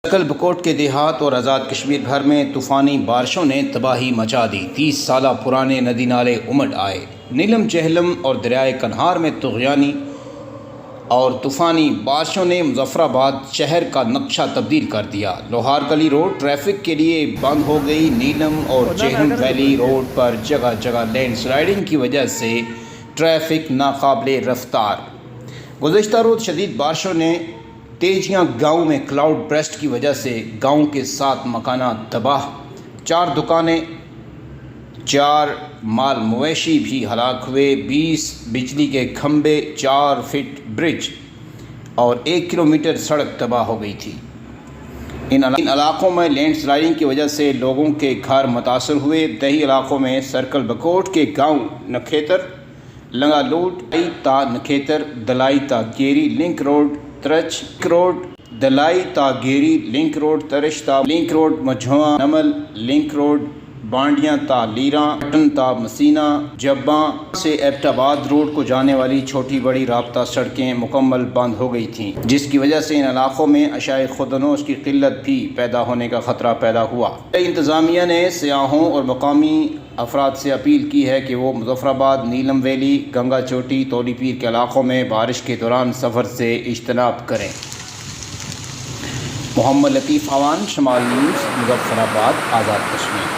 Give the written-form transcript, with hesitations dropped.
Circle بکوٹ کے دیہات اور آزاد کشمیر بھر میں طوفانی بارشوں نے تباہی مچا دی۔ 30 سالہ پرانے ندی نالے امڈ آئے۔ نیلم جہلم اور دریائے کنہار میں طغیانی اور طوفانی بارشوں نے مظفرآباد شہر کا نقشہ تبدیل کر دیا۔ لوہار گلی روڈ ٹریفک کے لیے بند ہو گئی۔ نیلم اور جہلم ویلی روڈ پر جگہ جگہ لینڈ سلائیڈنگ کی وجہ سے ٹریفک ناقابل رفتار۔ گزشتہ روز شدید بارشوں نے تیجیاں گاؤں میں کلاؤڈ برسٹ کی وجہ سے گاؤں کے 7 مکانات تباہ، 4 دکانیں، 4 مال مویشی بھی ہلاک ہوئے، 20 بجلی کے کھمبے، 4 فٹ برج اور 1 کلومیٹر سڑک تباہ ہو گئی تھی۔ ان علاقوں میں لینڈ سلائیڈنگ کی وجہ سے لوگوں کے گھر متاثر ہوئے۔ دیہی علاقوں میں سرکل بکوٹ کے گاؤں نکھیتر، لنگا لوٹ، دلائی تا نکھیتر، دلائی تا گیری لنک روڈ، ترچ روڈ، دلائی تا گیری لنک روڈ، ترش تا link road, Majhwan Namal link road, Bandian تا لیراں، پٹن تا مسینہ، جباں سے ایبٹ آباد روڈ کو جانے والی چھوٹی بڑی رابطہ سڑکیں مکمل بند ہو گئی تھیں، جس کی وجہ سے ان علاقوں میں اشیاء خودنوش کی قلت بھی پیدا ہونے کا خطرہ پیدا ہوا۔ انتظامیہ نے سیاحوں اور مقامی افراد سے اپیل کی ہے کہ وہ مظفرآباد، نیلم ویلی، گنگا چوٹی، تولی پیر کے علاقوں میں بارش کے دوران سفر سے اجتناب کریں۔ محمد لطیف عوان، شمال نیوز، مظفرآباد، آزاد کشمیر۔